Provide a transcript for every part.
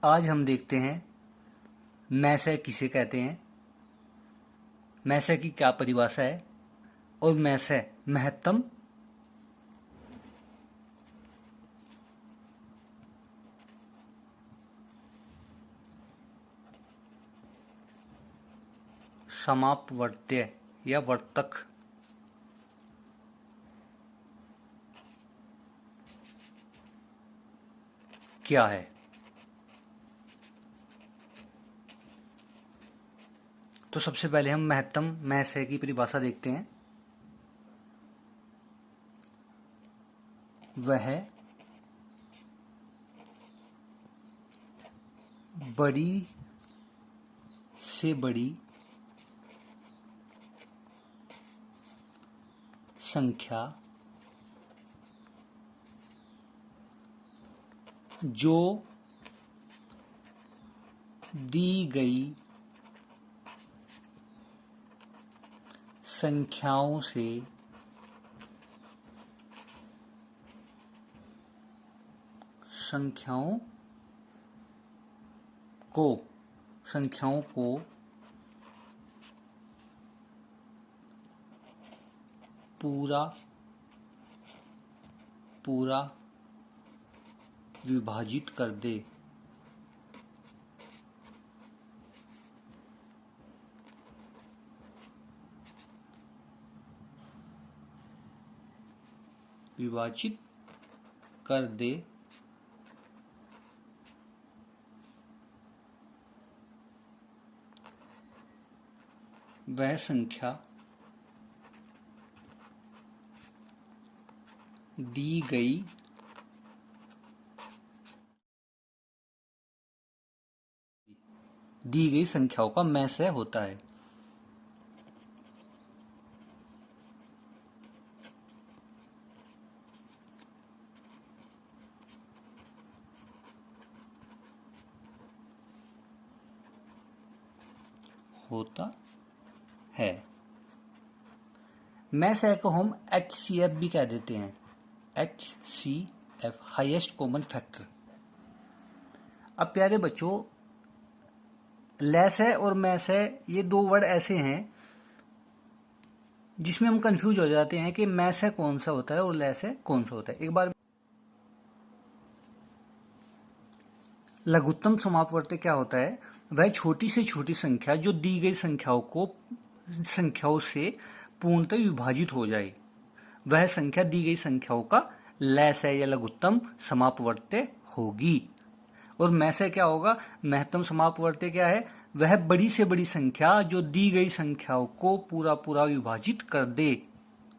आज हम देखते हैं मैसे किसे कहते हैं, मैसे की क्या परिभाषा है और मैसे महत्तम समापवर्त्य या वर्तक क्या है। तो सबसे पहले हम महत्तम मैसे की परिभाषा देखते हैं। वह बड़ी से बड़ी संख्या जो दी गई संख्याओं को पूरा विभाजित कर दे। विभाजित कर दे वह संख्या दी गई संख्याओं का मैसे होता है। मैसे को हम HCF भी कह देते हैं। HCF highest common factor. अब प्यारे बच्चों, लेसे और मैसे ये दो वर्ड ऐसे हैं जिसमें हम कंफ्यूज हो जाते हैं कि मैसे कौन सा होता है और लेसे कौन सा होता है। एक बार लघुत्तम समापवर्त्य क्या होता है? वह छोटी से छोटी संख्या जो दी गई संख्याओं से पूर्णतः विभाजित हो जाए, वह संख्या दी गई संख्याओं का लेसे या लघुत्तम समापवर्त्य होगी। और मैसे क्या होगा? महत्तम समापवर्त्य क्या है? वह बड़ी से बड़ी संख्या जो दी गई संख्याओं को पूरा विभाजित कर दे,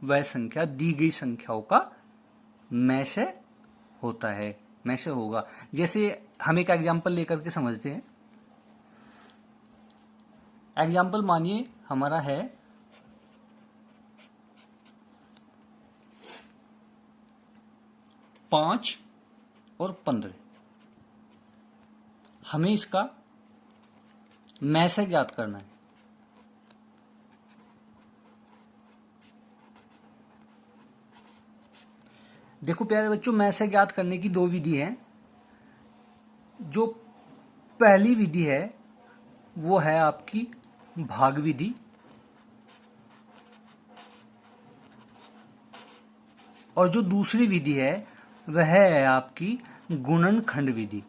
वह संख्या दी गई संख्याओं का मैसे होता है, मैसे होगा। जैसे हम एक एग्जाम्पल लेकर के समझते हैं। एग्जाम्पल मानिए हमारा है 5 और 15। हमें इसका मैसे ज्ञात करना है। देखो प्यारे बच्चों, मैसे ज्ञात करने की दो विधि है। जो पहली विधि है वो है आपकी भाग विधि, और जो दूसरी विधि है वह है आपकी गुणनखंड विधि।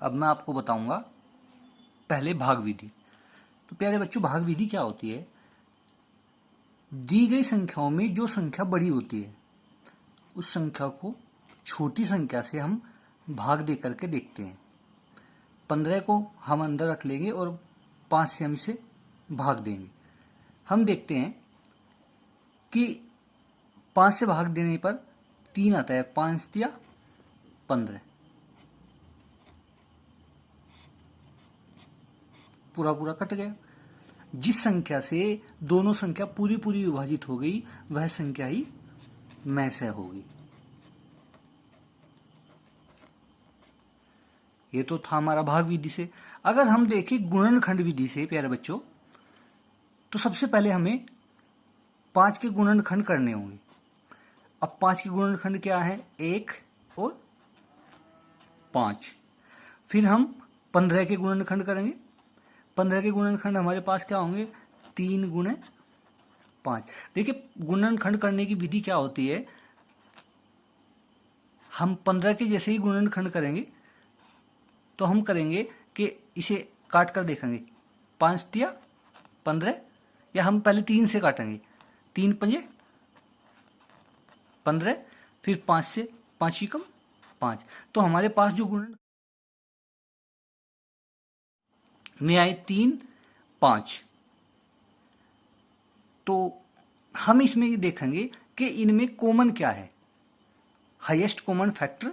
अब मैं आपको बताऊंगा पहले भाग विधि। तो प्यारे बच्चों, भाग विधि क्या होती है? दी गई संख्याओं में जो संख्या बड़ी होती है उस संख्या को छोटी संख्या से हम भाग दे करके देखते हैं। 15 को हम अंदर रख लेंगे और 5 से हम इसे भाग देंगे। हम देखते हैं कि 5 से भाग देने पर 3 आता है। 5 दिया 15, पूरा कट गया। जिस संख्या से दोनों संख्या पूरी विभाजित हो गई वह संख्या ही मैसे होगी। ये तो था हमारा भाग विधि से। अगर हम देखें गुणनखंड विधि से प्यारे बच्चों, तो सबसे पहले हमें 5 के गुणनखंड करने होंगे। अब 5 के गुणनखंड क्या है? 1 और 5। फिर हम 15 के गुणनखंड करेंगे। 15 के गुणनखंड हमारे पास क्या होंगे? 3 गुणे 5। देखिए गुणनखंड करने की विधि क्या होती है, हम 15 के जैसे ही गुणनखंड करेंगे तो हम करेंगे कि इसे काट कर देखेंगे, 5 तिया 15, या हम पहले 3 से काटेंगे, 3 पंजे 15, फिर 5 से, 5 ही कम 5। तो हमारे पास जो गुण में आए 3 5, तो हम इसमें ये देखेंगे कि इनमें कॉमन क्या है। हाईएस्ट कॉमन फैक्टर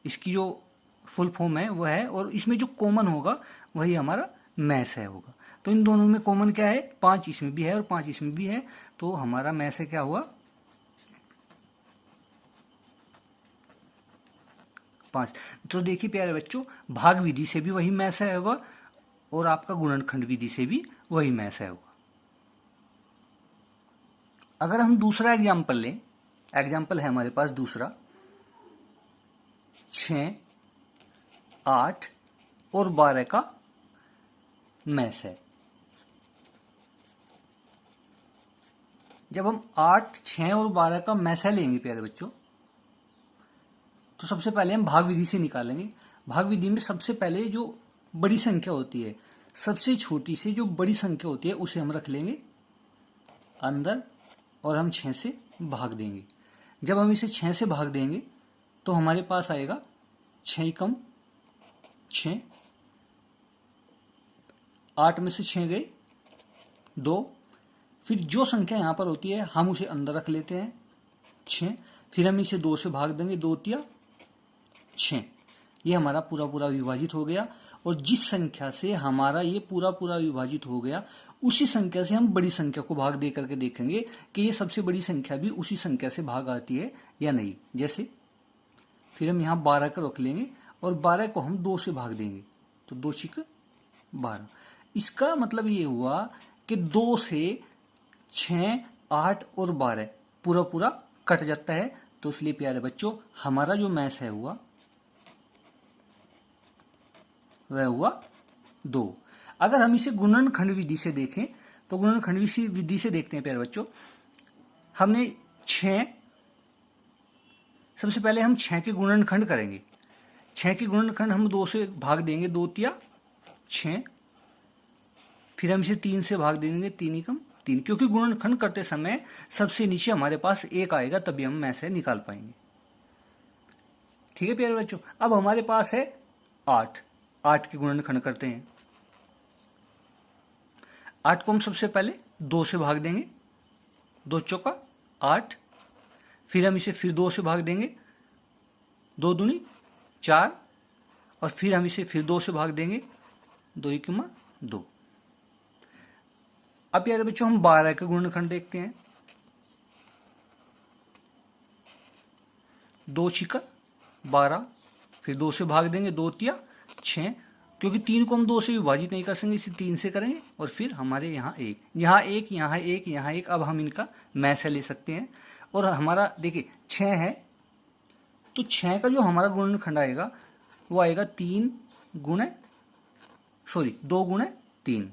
इसकी जो फुल फॉर्म है वो है, और इसमें जो कॉमन होगा वही हमारा मैस है होगा। तो इन दोनों में कॉमन क्या है? 5 इसमें भी है और 5 इसमें भी है, तो हमारा मैस है क्या हुआ? 5। तो देखिए प्यारे बच्चों, भाग विधि से भी वही मैस है होगा और आपका गुणनखंड विधि से भी वही मैस है होगा। अगर हम दूसरा एग्जाम्पल लें, एग्जाम्पल है हमारे पास दूसरा, 6, 8 और 12 का मैस है। जब हम 8, 6 और 12 का मैस लेंगे प्यारे बच्चों, तो सबसे पहले हम भाग विधि से निकालेंगे। भाग विधि में सबसे पहले जो बड़ी संख्या होती है, सबसे छोटी से जो बड़ी संख्या होती है उसे हम रख लेंगे अंदर और हम 6 से भाग देंगे। जब हम इसे 6 से भाग देंगे तो हमारे पास आएगा 6 कम 6, 8 में से 6 गए 2, फिर जो संख्या यहाँ पर होती है हम उसे अंदर रख लेते हैं 6, फिर हम इसे 2 से भाग देंगे, 2 तिया 6। ये हमारा पूरा पूरा विभाजित हो गया, और जिस संख्या से हमारा ये पूरा पूरा विभाजित हो गया उसी संख्या से हम बड़ी संख्या को भाग दे करके देखेंगे कि ये सबसे बड़ी संख्या भी उसी संख्या से भाग आती है या नहीं। जैसे फिर हम यहाँ 12 का रख लेंगे और 12 को हम 2 से भाग देंगे, तो 2 छिक 12। इसका मतलब ये हुआ कि 2 से 6, 8 और 12 पूरा पूरा कट जाता है। तो इसलिए प्यारे बच्चों हमारा जो मैस है हुआ वह हुआ 2। अगर हम इसे गुणनखंड विधि से देखें तो गुणनखंड विधि से देखते हैं प्यारे बच्चों, हमने 6, सबसे पहले हम 6 के गुणनखंड करेंगे। 6 के गुणनखंड हम 2 से भाग देंगे, 2 तिया 6, फिर हम इसे 3 से भाग देंगे, 3 कम 3, क्योंकि गुणनखंड करते समय सबसे नीचे हमारे पास 1 आएगा, तभी हम में से निकाल पाएंगे। ठीक है प्यारे बच्चों, अब हमारे पास है 8। 8 के गुणनखंड करते हैं। 8 को हम सबसे पहले 2 से भाग देंगे, 2 चौका 8, फिर हम इसे फिर 2 से भाग देंगे, 2 दूनी 4, और फिर हम इसे फिर 2 से भाग देंगे, 2 एकमा 2। अब प्यारे बच्चों हम 12 के गुणनखंड देखते हैं। 2 छिका 12, फिर 2 से भाग देंगे, 2 तिया 6, क्योंकि 3 को हम 2 से विभाजित नहीं कर सकेंगे, इसे 3 से करेंगे, और फिर हमारे यहाँ 1, यहाँ 1, यहाँ 1, यहाँ 1। अब हम इनका मैस ले सकते हैं, और हमारा देखिए 6 है, तो 6 का जो हमारा गुणनखंड आएगा वो आएगा 2 गुणे 3।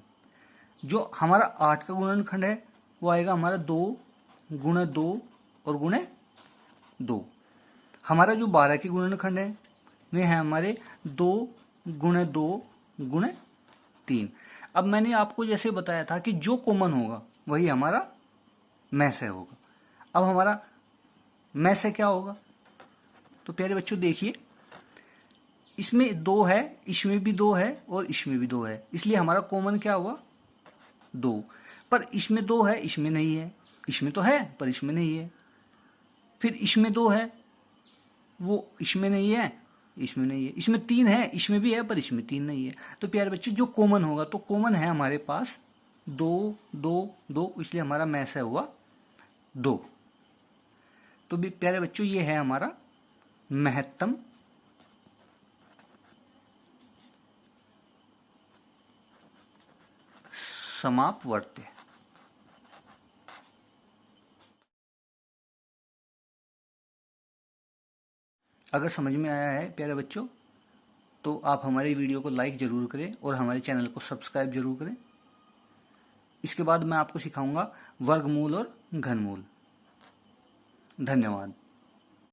जो हमारा 8 का गुणनखंड है वो आएगा हमारा 2 गुणे 2 और गुणे 2। हमारा जो 12 के गुणनखंड है वे है हमारे 2 गुणे 2 गुणे 3। अब मैंने आपको जैसे बताया था कि जो कॉमन होगा वही हमारा मैस होगा। अब हमारा मैस क्या होगा? तो प्यारे बच्चों देखिए, इसमें 2 है, इसमें भी 2 है और इसमें भी 2 है, इसलिए हमारा कॉमन क्या हुआ 2। पर इसमें 2 है, इसमें नहीं है, इसमें तो है पर इसमें नहीं है। फिर इसमें 2 है, वो इसमें नहीं है, इसमें नहीं है। इसमें 3 है, इसमें भी है पर इसमें 3 नहीं है। तो प्यारे बच्चे जो कॉमन होगा, तो कॉमन है हमारे पास 2 2 2, इसलिए हमारा मैस हुआ 2। तो भी प्यारे बच्चों ये है हमारा महत्तम समापवर्त्य। अगर समझ में आया है प्यारे बच्चों तो आप हमारी वीडियो को लाइक ज़रूर करें और हमारे चैनल को सब्सक्राइब जरूर करें। इसके बाद मैं आपको सिखाऊंगा वर्गमूल और घनमूल। धन्यवाद।